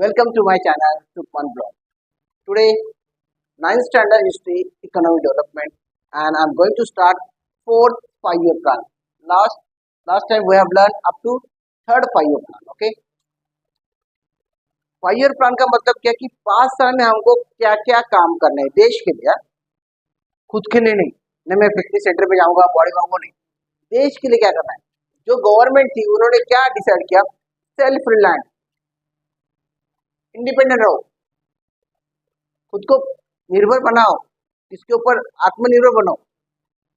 Welcome to my channel Tukman Blog. Today, ninth standard history, economic development, and I'm going to start fourth 5-year plan. Last time we have learned up to third 5-year plan. Okay, 5-year plan का मतलब क्या कि 5 साल में हमको क्या क्या काम करना है देश के लिए, खुद के लिए नहीं। न मैं फिटनेस सेंटर पे जाऊंगा बॉडी बनाऊंगा, नहीं, देश के लिए क्या करना है। जो गवर्नमेंट थी उन्होंने क्या डिसाइड किया, सेल्फ रिलायंट, इंडिपेंडेंट रहो, खुद को निर्भर बनाओ, किसके ऊपर आत्मनिर्भर बनो,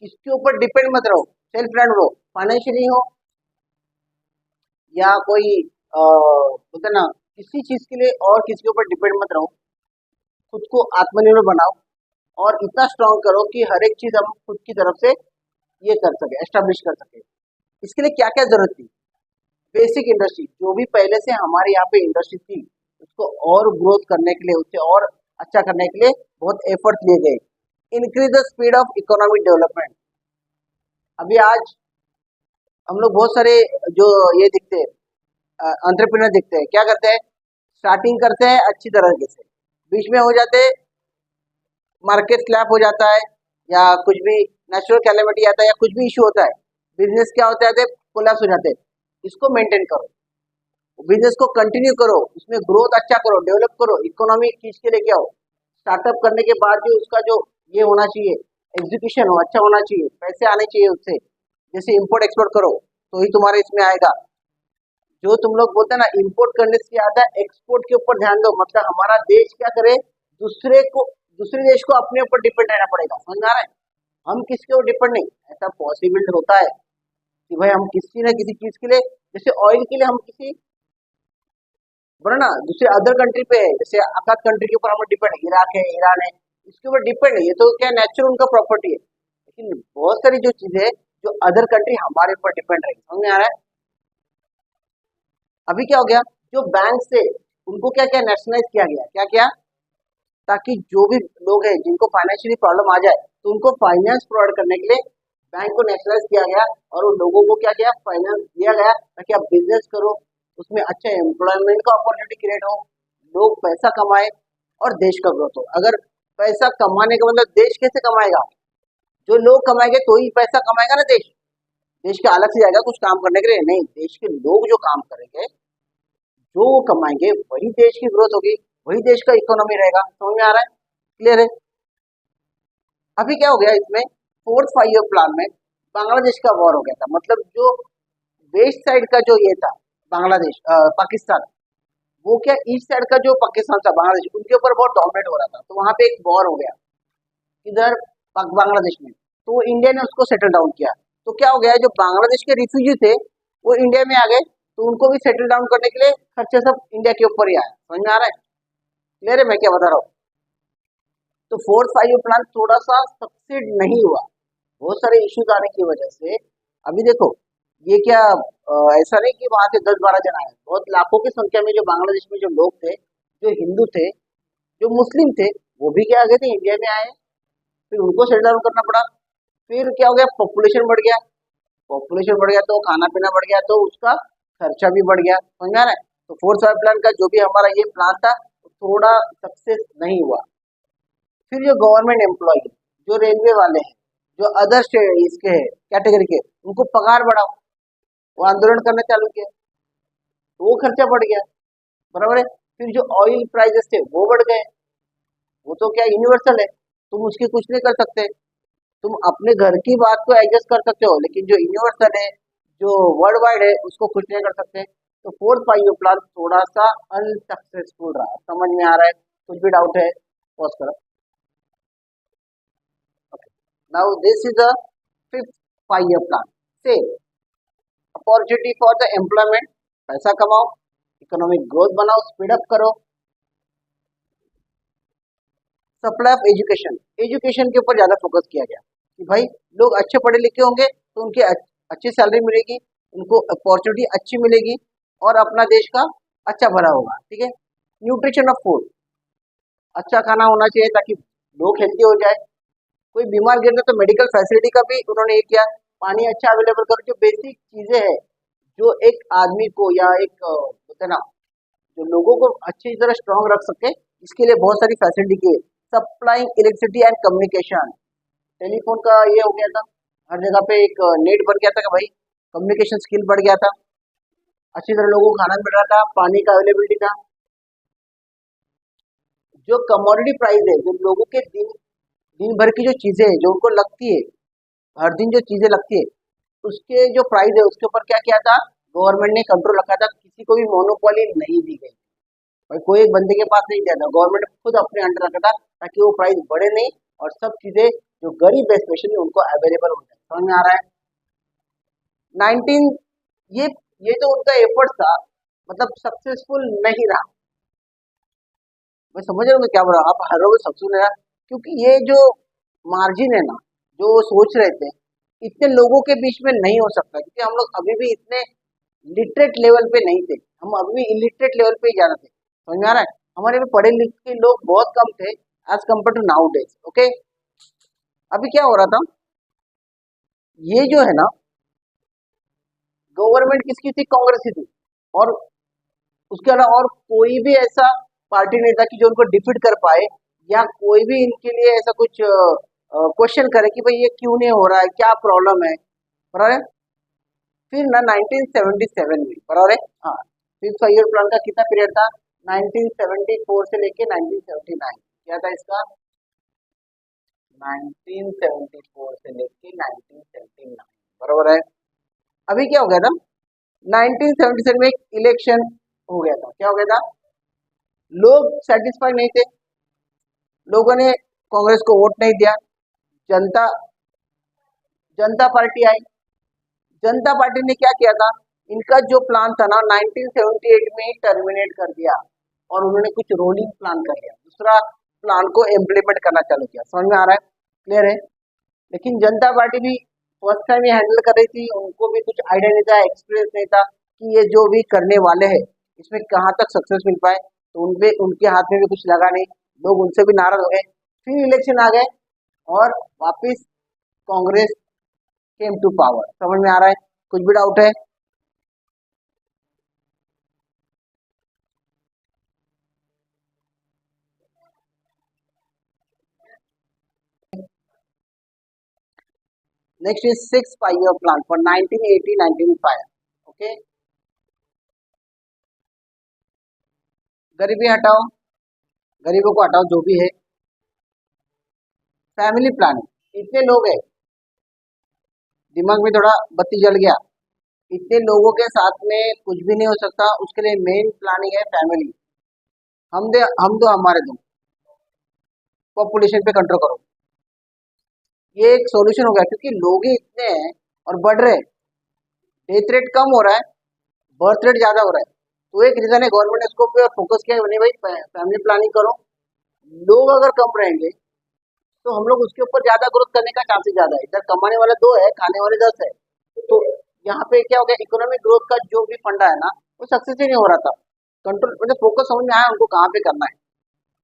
किसके ऊपर डिपेंड मत रहो, सेल्फ रिलायंट रहो, फाइनेंशियली हो या कोई बोलते ना किसी चीज के लिए और किसी के ऊपर डिपेंड मत रहो, खुद को आत्मनिर्भर बनाओ और इतना स्ट्रांग करो कि हर एक चीज हम खुद की तरफ से ये कर सके, एस्टेब्लिश कर सके। इसके लिए क्या क्या जरूरत थी, बेसिक इंडस्ट्री, जो भी पहले से हमारे यहाँ पे इंडस्ट्री थी उसको और ग्रोथ करने के लिए, उससे और अच्छा करने के लिए बहुत एफर्ट लिए गए। Increase the speed of economic development. अभी आज हम लोग बहुत सारे जो ये दिखते हैं एंटरप्रेन्योर दिखते हैं, क्या करते हैं, स्टार्टिंग करते हैं अच्छी तरीके से, बीच में हो जाते मार्केट स्लैप हो जाता है या कुछ भी नेचुरल कैलेमिटी आता है या कुछ भी इशू होता है, बिजनेस क्या होता है, कोलैप्स हो जाते हैं। इसको मेंटेन करो, बिजनेस को कंटिन्यू करो, उसमें ग्रोथ अच्छा करो, डेवलप करो, इकोनॉमी खींच के लेके आओ। स्टार्टअप करने के बाद भी उसका जो ये होना चाहिए, एग्जीक्यूशन हो अच्छा होना चाहिए, पैसे आने चाहिए उससे। जैसे इंपोर्ट एक्सपोर्ट करो तो ही तुम्हारे इसमें आएगा। जो तुम लोग बोलते हैं ना, इंपोर्ट करने से ज्यादा एक्सपोर्ट के ऊपर ध्यान दो, मतलब हमारा देश क्या करे, दूसरे देश को अपने ऊपर डिपेंड रहना पड़ेगा। समझ आ रहा है, हम किसके ऊपर डिपेंड नहीं। ऐसा पॉसिबल होता है कि भाई हम किसी न किसी चीज के लिए, जैसे ऑयल के लिए हम किसी बोला ना दूसरे अदर कंट्री पे है, जैसे आकाश कंट्री के ऊपर हम डिपेंड है, इराक है, ईरान है, इसके ऊपर डिपेंड है। ये तो क्या नेचुरल उनका प्रॉपर्टी है, लेकिन बहुत सारी जो चीजें है जो अदर कंट्री हमारे ऊपर डिपेंड रहेगी। समझ में आ रहा है। अभी क्या हो गया, जो बैंक से उनको क्या क्या नेशनलाइज किया गया, क्या क्या, ताकि जो भी लोग हैं जिनको फाइनेंशियली प्रॉब्लम आ जाए तो उनको फाइनेंस प्रोवाइड करने के लिए बैंक को नेशनलाइज किया गया और उन लोगों को क्या किया, फाइनेंस दिया गया ताकि आप बिजनेस करो, उसमें अच्छा एम्प्लॉयमेंट का अपॉर्चुनिटी क्रिएट हो, लोग पैसा कमाए और देश का ग्रोथ हो। अगर पैसा कमाने का मतलब देश कैसे कमाएगा, जो लोग कमाएंगे तो ही पैसा कमाएगा ना देश। देश का अलग से जाएगा कुछ काम करने के लिए नहीं, देश के लोग जो काम करेंगे, जो वो कमाएंगे, वही देश की ग्रोथ होगी, वही देश का इकोनॉमी रहेगा। समझ में आ रहा है, क्लियर है। अभी क्या हो गया, इसमें फोर्थ 5-year प्लान में बांग्लादेश का वॉर हो गया था। मतलब जो वेस्ट साइड का जो ये था बांग्लादेश, पाकिस्तान, वो क्या ईस्ट साइड का जो पाकिस्तान था बांग्लादेश, उनके ऊपर बहुत डोमिनेट हो रहा था। तो वहां पे एक वॉर हो गया इधर बांग्लादेश में, तो इंडिया ने उसको सेटल डाउन किया। तो क्या हो गया, जो बांग्लादेश के रिफ्यूजी थे वो इंडिया में आ गए, तो उनको भी सेटल डाउन करने के लिए खर्चे सब इंडिया के ऊपर ही आया। समझ में आ रहा है, क्लियर है मैं क्या बता रहा हूँ। तो फोर्थ 5-year प्लान थोड़ा सा सक्सीड नहीं हुआ, बहुत सारे इश्यूज आने की वजह से। अभी देखो ये क्या ऐसा नहीं कि वहां से 10-12 जन आए, बहुत लाखों की संख्या में जो बांग्लादेश में जो लोग थे, जो हिंदू थे, जो मुस्लिम थे, वो भी क्या आ गए थे, इंडिया में आए, फिर उनको सेटल डाउन करना पड़ा। फिर क्या हो गया, पॉपुलेशन बढ़ गया, पॉपुलेशन बढ़ गया तो खाना पीना बढ़ गया, तो उसका खर्चा भी बढ़ गया। समझ में आ रहा है। तो फोर्थ 5-year प्लान का जो भी हमारा ये प्लान था थोड़ा सक्सेस नहीं हुआ। फिर जो गवर्नमेंट एम्प्लॉय, जो रेलवे वाले हैं, जो अदर इसके कैटेगरी के, उनको पगार बढ़ाओ, वो आंदोलन करना चालू किया, तो वो खर्चा बढ़ गया, बराबर है। फिर जो ऑयल प्राइसेस थे वो बढ़ गए, वो तो क्या यूनिवर्सल है, तुम उसकी कुछ नहीं कर सकते। तुम अपने घर की बात को एडजस्ट कर सकते हो, लेकिन जो यूनिवर्सल है, जो वर्ल्ड वाइड है, उसको कुछ नहीं कर सकते। तो फोर्थ 5-year प्लान थोड़ा सा अनसक्सेसफुल रहा। समझ में आ रहा है, कुछ भी डाउट है पॉज करो। Now this is the fifth 5-year plan. Same opportunity for the employment, पैसा कमाओ, इकोनॉमिक ग्रोथ बनाओ, स्पीड अप करो। सप्लाई ऑफ एजुकेशन, एजुकेशन के ऊपर ज्यादा फोकस किया गया कि भाई लोग अच्छे पढ़े लिखे होंगे तो उनकी अच्छी सैलरी मिलेगी, उनको अपॉर्चुनिटी अच्छी मिलेगी और अपना देश का अच्छा भला होगा। ठीक है। न्यूट्रिशन ऑफ फूड, अच्छा खाना होना चाहिए ताकि लोग हेल्दी हो जाए। कोई बीमार गिरने तो मेडिकल फैसिलिटी का भी उन्होंने ये किया। पानी अच्छा अवेलेबल करो, जो बेसिक चीजें हैं जो एक आदमी को या एक होते ना जो लोगों को अच्छी तरह स्ट्रांग रख सके, इसके लिए बहुत सारी फैसिलिटी की है। Supplying electricity and communication, telephone का ये हो गया था, हर जगह पे एक नेट बन गया था कि भाई कम्युनिकेशन स्किल बढ़ गया था, अच्छी तरह लोगों को खाना मिल रहा था, पानी का अवेलेबिलिटी था। जो कमोडिटी प्राइस है, जो लोगों के दिन दिन भर की जो चीजें हैं जो उनको लगती है, हर दिन जो चीजें लगती है, उसके जो प्राइस है उसके ऊपर क्या किया था, गवर्नमेंट ने कंट्रोल रखा था, किसी को भी मोनोपोली नहीं दी गई भाई, कोई एक बंदे के पास नहीं दिया था, गवर्नमेंट ने खुद अपने अंडर रखा था ताकि वो प्राइस बढ़े नहीं और सब चीजें जो गरीब है स्पेशली उनको अवेलेबल हो जाए। समझ में आ रहा है? 19 ये ये तो उनका एफर्ट था, मतलब सक्सेसफुल नहीं रहा। मैं समझ रहा हूँ मैं क्या बोल रहा हूँ, आप हर रोज सक्सेसफुल नहीं रहा, क्योंकि ये जो मार्जिन है ना, जो सोच रहे थे इतने लोगों के बीच में नहीं हो सकता, क्योंकि हम लोग अभी भी इतने लिटरेट लेवल पे नहीं थे, हम अभी भी इलिटरेट लेवल पे ही ज्यादा थे। समझ में आ रहा है? हमारे में पढ़े लिखे लोग बहुत कम थे as compare to nowadays. Okay, अभी क्या हो रहा था, ये जो है ना, गवर्नमेंट किसकी थी, कांग्रेस की थी, और उसके अलावा और कोई भी ऐसा पार्टी नहीं था कि जो उनको डिफीट कर पाए, या कोई भी इनके लिए ऐसा कुछ क्वेश्चन करे कि भाई ये क्यों नहीं हो रहा है, क्या प्रॉब्लम है। बराबर है? फिर ना 1977 में, बराबर है, हाँ, फिफ्थ फाइव ईयर प्लान का कितना पीरियड था, 1974 से लेके 1979, क्या था इसका, 1974 से लेके 1979, बराबर है। अभी क्या हो गया था, 1977 में एक इलेक्शन हो गया था, क्या हो गया था, लोग सेटिस्फाई नहीं थे, लोगों ने कांग्रेस को वोट नहीं दिया, जनता जनता पार्टी आई, जनता पार्टी ने क्या किया था, इनका जो प्लान था ना 1978 में टर्मिनेट कर दिया, और उन्होंने कुछ रोलिंग प्लान कर लिया, दूसरा प्लान को इम्प्लीमेंट करना चालू किया। समझ में आ रहा है? क्लियर है? लेकिन जनता पार्टी भी फर्स्ट टाइम ये हैंडल कर रही थी, उनको भी कुछ आइडिया नहीं था, एक्सपीरियंस नहीं था कि ये जो भी करने वाले हैं इसमें कहाँ तक सक्सेस मिल पाए, तो उनपे उनके हाथ में भी कुछ लगा नहीं, लोग उनसे भी नाराज हो गए, फिर इलेक्शन आ गए और वापिस कांग्रेस केम टू पावर। समझ में आ रहा है? कुछ भी डाउट है? Next is 6 5 year plan for 1980-1985। Okay, गरीबी हटाओ, गरीबों को हटाओ जो भी है, फैमिली प्लानिंग, इतने लोग हैं, दिमाग में थोड़ा बत्ती जल गया, इतने लोगों के साथ में कुछ भी नहीं हो सकता, उसके लिए मेन प्लानिंग है फैमिली। हम दो हमारे दो, पॉपुलेशन पे कंट्रोल करो, ये एक सॉल्यूशन हो गया, क्योंकि लोग ही इतने हैं और बढ़ रहे हैं, डेथ रेट कम हो रहा है, बर्थ रेट ज्यादा हो रहा है, तो एक रीजन है गवर्नमेंट ने इसको पे फोकस किया है, नहीं भाई फैमिली प्लानिंग करो। लोग अगर कम रहेंगे तो हम लोग उसके ऊपर ज्यादा ग्रोथ करने का चांसेस ज्यादा है, इधर कमाने वाले 2 है, खाने वाले 10 है, तो यहाँ पे क्या हो गया, इकोनॉमिक ग्रोथ का जो भी फंडा है ना वो सक्सेस ही नहीं हो रहा था, कंट्रोल मतलब फोकस समझ में आया उनको कहाँ पे करना है।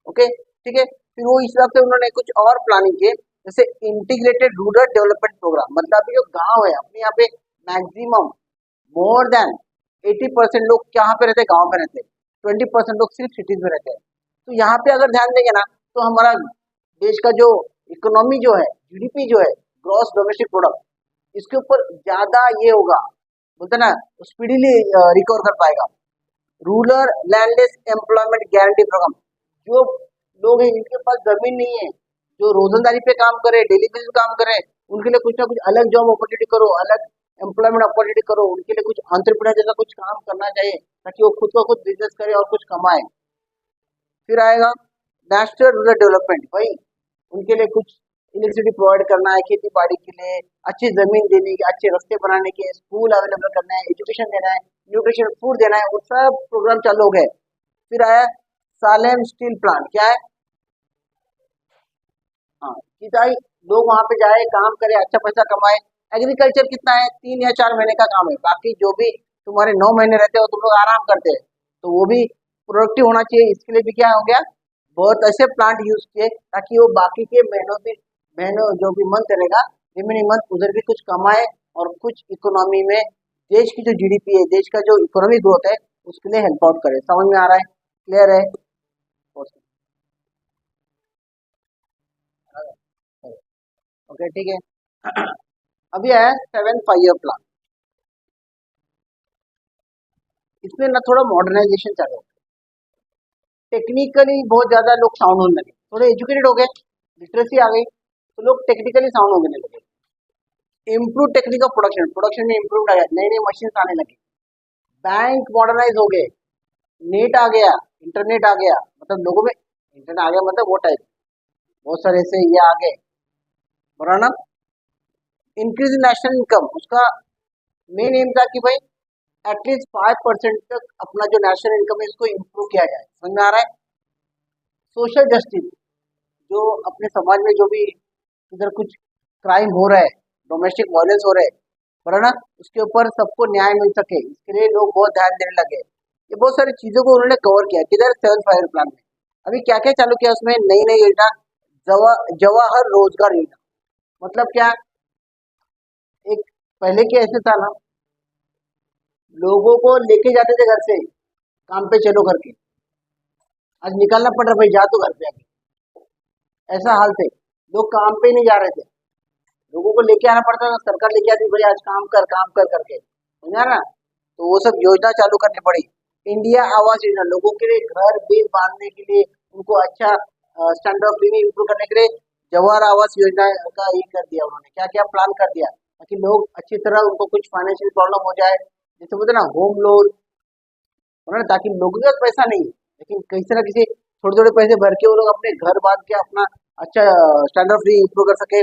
ओके, ठीक है, फिर वो इस हिसाब से उन्होंने कुछ और प्लानिंग किए, जैसे इंटीग्रेटेड रूरल डेवलपमेंट प्रोग्राम, मतलब अभी जो गांव है अपने यहाँ पे मैक्सिमम मोर देन 80% लोग कहाँ पे रहते हैं, गाँव में रहते हैं, 20% लोग सिर्फ सिटीज में रहते हैं, तो यहाँ पे अगर ध्यान देंगे ना तो हमारा देश का जो इकोनॉमी जो है, जीडीपी जो है, ग्रॉस डोमेस्टिक प्रोडक्ट, इसके ऊपर ज्यादा ये होगा, बोलते ना, स्पीडीली रिकवर कर पाएगा। Rural landless employment guarantee programme, जो लोग हैं जिनके पास जमीन नहीं है, जो रोजंदारी पे काम करे, डेली बेसिस काम करे, उनके लिए कुछ ना कुछ अलग जॉब अपॉर्चुनिटी करो, अलग एम्प्लॉयमेंट अपॉर्चुनिटी करो, उनके लिए कुछ एंटरप्रेन्योर जैसा कुछ काम करना चाहिए ताकि वो खुद को खुद बिजनेस करे और कुछ कमाए। फिर आएगा नेशनल रूरल डेवलपमेंट, भाई उनके लिए कुछ इलेक्ट्रिसिटी प्रोवाइड करना है, खेती बाड़ी के लिए अच्छी जमीन देने की, अच्छे रास्ते बनाने के, स्कूल अवेलेबल करना है, एजुकेशन देना है, न्यूट्रिशन फूड देना है, वो सब प्रोग्राम चालू हो गए। फिर आया सालेम स्टील प्लांट, क्या है, हाँ, कि भाई लोग वहां पे जाए, काम करे, अच्छा पैसा कमाए। एग्रीकल्चर कितना है, 3 या 4 महीने का काम है, बाकी जो भी तुम्हारे 9 महीने रहते हो तुम लोग आराम करते हैं, तो वो भी प्रोडक्टिव होना चाहिए, इसके लिए भी क्या हो गया, बहुत ऐसे प्लांट यूज किए ताकि वो बाकी के महीनों जो भी मंथ रहेगा, रिमेनिंग मंथ उधर भी कुछ कमाए और कुछ इकोनॉमी में देश की जो जीडीपी है, देश का जो इकोनॉमिक ग्रोथ है उसके लिए हेल्प आउट करे। समझ में आ रहा है? क्लियर है? ओके ठीक है। अभी आया 7 5 ईयर प्लान। इसमें ना थोड़ा मॉडर्नाइजेशन चालू हो, टेक्निकली बहुत ज्यादा लोग साउंड होने लगे, थोड़े एजुकेटेड हो गए, लिटरेसी आ गई, तो लोग टेक्निकली साउंड होने लगे। Improve technique of production, production में इम्प्रूव आ गया, नई नई मशीन आने लगी, बैंक मॉडर्नाइज हो गए, नेट आ गया, इंटरनेट आ गया, मतलब लोगों में इंटरनेट आ गया, मतलब वो टाइप बहुत सारे ऐसे ये आ गए, बराबर ना। इंक्रीज नेशनल इनकम, उसका मेन एम था कि भाई एटलीस्ट 5% तक अपना जो नेशनल इनकम है इसको इम्प्रूव किया जाए, समझ में आ रहा है। सोशल जस्टिस, जो अपने समाज में जो भी इधर कुछ क्राइम हो रहा है, डोमेस्टिक वायलेंस हो रहा है, बराबर ना, उसके ऊपर सबको न्याय मिल सके, इसके लिए लोग बहुत ध्यान देने लगे। ये बहुत सारी चीजों को उन्होंने कवर किया किधर 7 5 प्लान में। अभी क्या क्या चालू किया उसमें, नई नई योजना, जवाहर रोजगार योजना, मतलब क्या, एक पहले के ऐसे था ना, लोगों को लेके जाते थे घर से, काम पे चलो करके, आज निकालना पड़ रहा भाई, जा तो घर पे आके, ऐसा हाल थे, लोग काम पे ही नहीं जा रहे थे, लोगों को लेके आना पड़ता था, सरकार लेके आती भाई आज काम कर करके, समझा ना। तो वो सब योजना चालू करनी पड़ी। इंडिया आवास योजना, लोगों के लिए घर बेस बांधने के लिए, उनको अच्छा स्टैंडर्ड ऑफ लिविंग इम्प्रूव करने के लिए जवाहर आवास योजना का ये कर दिया उन्होंने, क्या क्या प्लान कर दिया, ताकि लोग अच्छी तरह, उनको कुछ फाइनेंशियल प्रॉब्लम हो जाए, जैसे बोलते ना होम लोन, उन्होंने, ताकि लोगों के पास पैसा नहीं है, लेकिन किसी ना किसी थोड़े थोड़े पैसे भर के वो लोग अपने घर बांध के अपना अच्छा स्टैंडर्ड ऑफ लिविंग इम्प्रूव कर सके।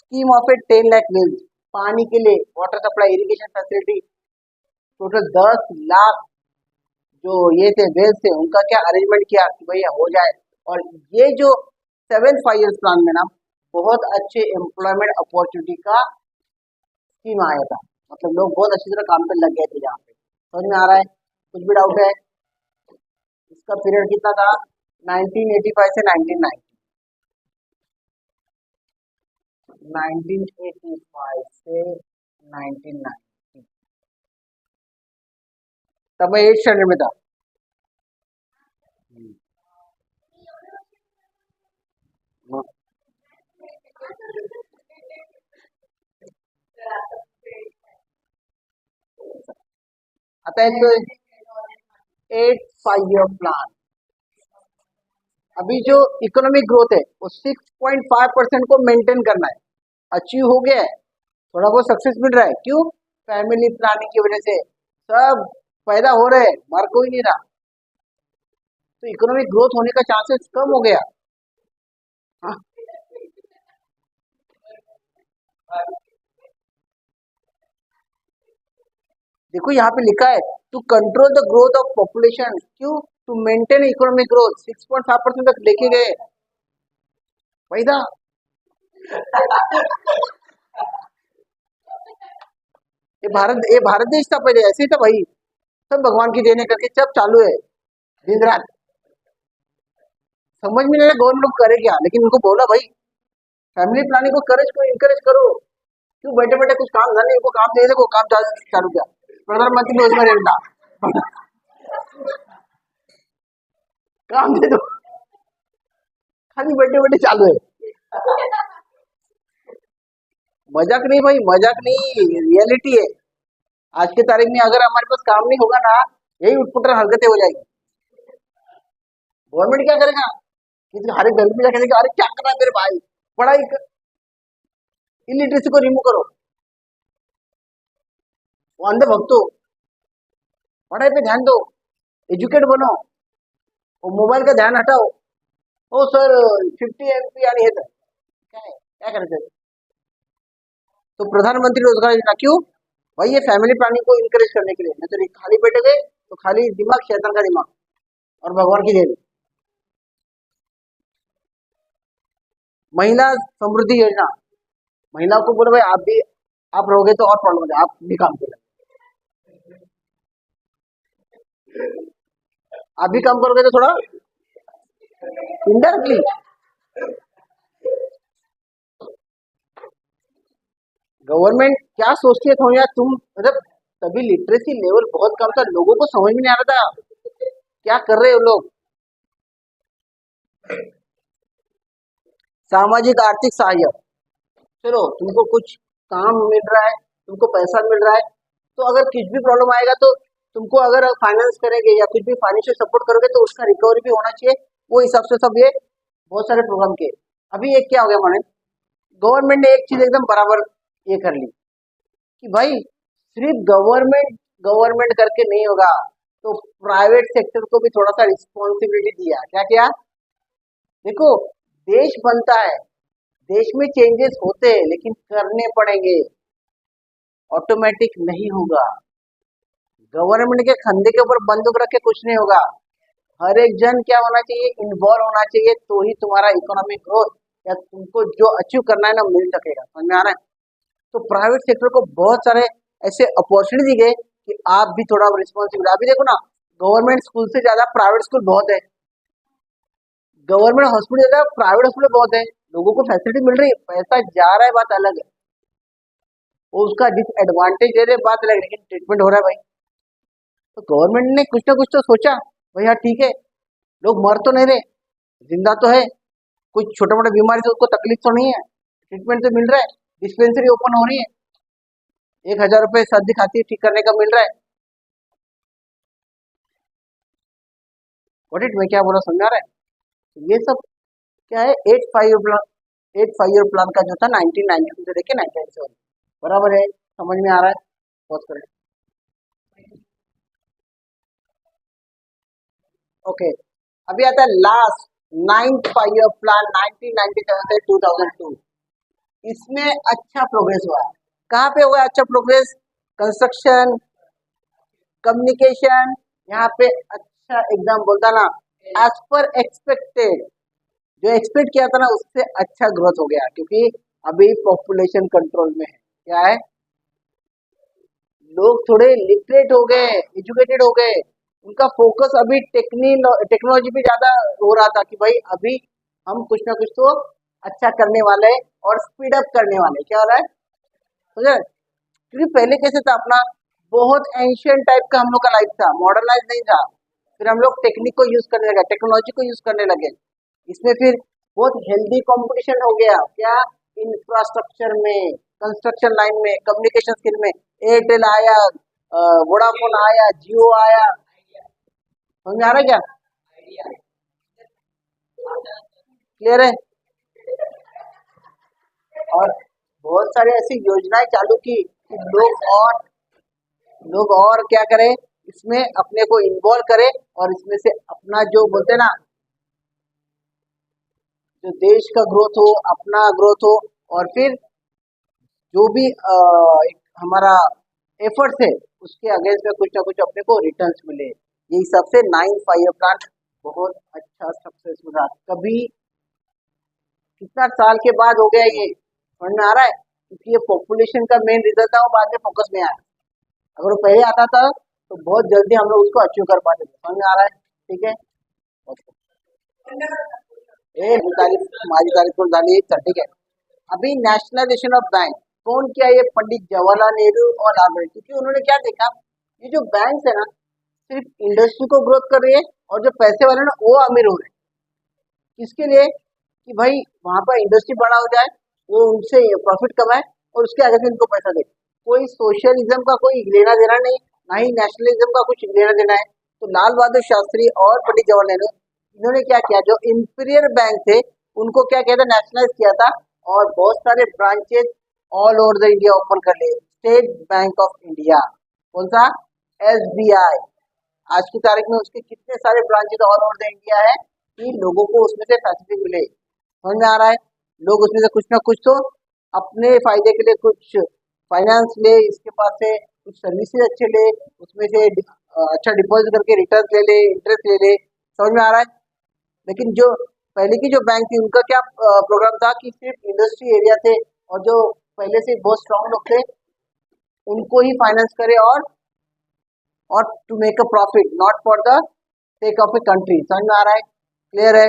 Scheme of a 10 lakh wells, पानी के लिए water supply irrigation facility, total 10 lakh जो ये थे वेल्स थे, उनका क्या अरेंजमेंट किया कि भैया हो जाए। और ये जो 7 5 ईयर्स प्लान में ना बहुत अच्छे एम्प्लॉयमेंट अपॉर्चुनिटी का स्कीम आया था, मतलब लोग बहुत अच्छी तरह काम पे लग गए थे यहाँ पे, समझ में आ रहा है, कुछ भी डाउट है? इसका पीरियड कितना था, 1985 से 1990, 1985 से 1990, तब मैं 8 स्टैंडर्ड में था। हाँ, आता है तो 8 5 ईयर प्लान। अभी जो इकोनॉमिक ग्रोथ है वो 6.5% को मेंटेन करना है, अचीव हो गया है, थोड़ा बहुत सक्सेस मिल रहा है, क्यों, फैमिली प्लानिंग की वजह से सब पैदा हो रहे हैं, मर कोई नहीं रहा, तो इकोनॉमिक ग्रोथ होने का चांसेस कम हो गया। हाँ, देखो यहाँ पे लिखा है to control the growth of population, क्यों, टू मेंटेन इकोनॉमिक ग्रोथ, 6.5% तक लेके गए, वही था। ये भारत देश था पहले, ऐसे ही था भाई, सब भगवान की देने करके सब चालू है दिन रात, समझ में नहीं आया गवर्नमेंट लोग करे क्या, लेकिन उनको बोला भाई फैमिली प्लानिंग को करेज को इनकरेज करो, क्यों बैठे बैठे कुछ काम धंधे, इनको काम दे दे, काम चालू किया, प्रधानमंत्री रोजगार योजना, काम दे दो, खाली बैठे बैठे चालू है, मजाक नहीं भाई, मजाक नहीं, रियलिटी है। आज के तारीख में अगर हमारे पास काम नहीं होगा ना, यही उठपुटर हरकतें हो जाएगी, गवर्नमेंट क्या करेगा, किसी हर एक गली में जाकर देखेगा, अरे क्या कर रहा है मेरे भाई, पढ़ाई, इलिटरेसी को रिमूव करो, वो अंधे भक्तो, पढ़ाई पे ध्यान दो, एजुकेट बनो, वो मोबाइल का ध्यान हटाओ, ओ सर 50 MP आणि हे तर क्या करायचं, तो प्रधानमंत्री रोजगार योजना, क्यों भाई, ये फैमिली प्लानिंग को इनकरेज करने के लिए, नहीं तो खाली बैठे गए तो खाली दिमाग शैतान का दिमाग, और भगवान की देन। महिला समृद्धि योजना, महिलाओं को बोलो भाई आप भी, आप रहोगे तो और प्रॉब्लम हो जाए, आप भी काम करो, आप भी काम करोगे तो थोड़ा इनडायरेक्टली, गवर्नमेंट क्या सोचती है, थोड़ा यार तुम, मतलब तभी लिटरेसी लेवल बहुत कम था, लोगों को समझ में नहीं आ रहा था क्या कर रहे हो लोग, सामाजिक आर्थिक सहायक, चलो तुमको कुछ काम मिल रहा है, तुमको पैसा मिल रहा है, तो अगर कुछ भी प्रॉब्लम आएगा तो तुमको अगर फाइनेंस करेंगे या कुछ भी फाइनेंशियल सपोर्ट करोगे तो उसका रिकवरी भी होना चाहिए, वो हिसाब से सब ये बहुत सारे प्रोग्राम के। अभी एक क्या हो गया माने, गवर्नमेंट ने एक चीज एकदम बराबर ये कर ली कि भाई सिर्फ गवर्नमेंट गवर्नमेंट करके नहीं होगा, तो प्राइवेट सेक्टर को भी थोड़ा सा रिस्पॉन्सिबिलिटी दिया। क्या क्या? देखो, देश बनता है, देश में चेंजेस होते हैं, लेकिन करने पड़ेंगे, ऑटोमेटिक नहीं होगा। गवर्नमेंट के कंधे के ऊपर बंदूक रख के कुछ नहीं होगा। हर एक जन क्या होना चाहिए, इन्वॉल्व होना चाहिए, तो ही तुम्हारा इकोनॉमिक ग्रोथ या तुमको जो अचीव करना है ना मिल सकेगा। समझ में आ रहा है? तो प्राइवेट सेक्टर को बहुत सारे ऐसे अपॉर्चुनिटी दी गए कि आप भी थोड़ा रिस्पॉन्सिबिलिटी। अभी देखो ना, गवर्नमेंट स्कूल से ज्यादा प्राइवेट स्कूल बहुत है, गवर्नमेंट हॉस्पिटल ज्यादा प्राइवेट हॉस्पिटल बहुत है, लोगों को फैसिलिटी मिल रही है, पैसा जा रहा है बात अलग है, वो उसका डिसएडवांटेज दे रहे बात अलग है, लेकिन ट्रीटमेंट हो रहा है भाई। तो गवर्नमेंट ने कुछ ना कुछ तो सोचा भाई, हाँ ठीक है, लोग मर तो नहीं रहे, जिंदा तो है, कुछ छोटे मोटे बीमारी से उसको तकलीफ तो नहीं है, ट्रीटमेंट तो मिल रहा है, डिस्पेंसरी ओपन हो रही है, 1,000 रुपए सर्दी खांसी ठीक करने का मिल रहा है। व्हाट इट, मैं क्या बोला समझ आ रहा है? तो ये सब क्या है, 8 5 ईयर प्लान का जो था 1992 से लेके 1997, बराबर है? समझ में आ रहा है? बहुत करें। ओके, अभी आता है लास्ट 9th 5 ईयर प्लान 1997 से 2002। इसमें अच्छा प्रोग्रेस हुआ है। कहाँ पे हुआ अच्छा प्रोग्रेस? कंस्ट्रक्शन, कम्युनिकेशन, यहाँ पे अच्छा एकदम बोलता ना, एज पर एक्सपेक्टेड, जो एक्सपेक्ट किया था ना उससे अच्छा ग्रोथ हो गया, क्योंकि अभी पॉपुलेशन कंट्रोल में है। क्या है, लोग थोड़े लिटरेट हो गए, एजुकेटेड हो गए, उनका फोकस अभी टेक्नोलॉजी पे ज्यादा हो रहा था कि भाई अभी हम कुछ ना कुछ तो अच्छा करने वाले हैं और स्पीड अप करने वाले हैं। क्या हो रहा है, समझे? क्योंकि पहले कैसे था अपना, बहुत एंशियंट टाइप का हम लोग का लाइफ था, मॉडर्नाइज नहीं था। फिर हम लोग टेक्निक को यूज करने लगे, टेक्नोलॉजी को यूज करने लगे, इसमें फिर बहुत हेल्दी कंपटीशन हो गया। क्या? इंफ्रास्ट्रक्चर में, कंस्ट्रक्शन लाइन में, कम्युनिकेशन स्किल में, एयरटेल आया, वोडाफोन आया, जियो आया। समझ में आ रहा है क्या? क्लियर है? और बहुत सारी ऐसी योजनाएं चालू की कि लोग और क्या करें, इसमें अपने को इन्वॉल्व करें और इसमें से अपना जो बोलते हैं ना, जो देश का ग्रोथ हो, अपना ग्रोथ हो, और फिर जो भी एक हमारा एफर्ट्स है उसके अगेंस्ट में कुछ ना कुछ अपने को रिटर्न्स मिले। ये हिसाब से 9th 5 ईयर प्लान बहुत अच्छा सक्सेसफुल रहा। कभी कितना साल के बाद हो गया ये, समझ में आ रहा है? क्योंकि ये पॉपुलेशन का मेन रिजल्ट था, वो बाद में फोकस में आया। अगर वो पहले आता था तो बहुत जल्दी हम लोग उसको अचीव कर पाते थे। समझ में आ रहा है? ठीक है, ए तारीफ हमारी तारीफ को डाली सर, ठीक है। अभी नेशनलाइजेशन ऑफ बैंक कौन किया? ये पंडित जवाहरलाल नेहरू और लाल बहादुर, क्योंकि उन्होंने क्या देखा, ये जो बैंक है ना, सिर्फ इंडस्ट्री को ग्रोथ कर रही है और जो पैसे वाले ना वो अमीर हो रहे हैं। किसके लिए? कि भाई वहां पर इंडस्ट्री बड़ा हो जाए, वो उनसे प्रॉफिट कमाए और उसके आगे से इनको पैसा दे। कोई सोशलिज्म का कोई लेना देना नहीं, ना ही नेशनलिज्म का कुछ लेना देना है। तो लाल बहादुर शास्त्री और पंडित जवाहरलाल नेहरू, इन्होंने क्या किया, जो इंपीरियल बैंक थे उनको क्या किया था, नेशनलाइज किया था, और बहुत सारे branches all over the India open कर लिए। स्टेट बैंक ऑफ इंडिया, कौन सा? SBI। आज की तारीख में उसके कितने सारे branches all over the India है कि लोगों को उसमें से फैसिलिटी मिले। समझ में आ रहा है? लोग उसमें से कुछ ना कुछ तो अपने फायदे के लिए कुछ फाइनेंस ले, इसके पास से कुछ सर्विसेज अच्छे ले, उसमें से अच्छा डिपॉजिट करके रिटर्न ले ले, इंटरेस्ट ले ले। समझ में आ रहा है? लेकिन जो पहले की जो बैंक थी उनका क्या प्रोग्राम था कि सिर्फ इंडस्ट्री एरिया थे और जो पहले से बहुत स्ट्रांग लोग थे उनको ही फाइनेंस करे, और to make a profit, not for the sake of a country. समझ में आ रहा है? क्लियर है?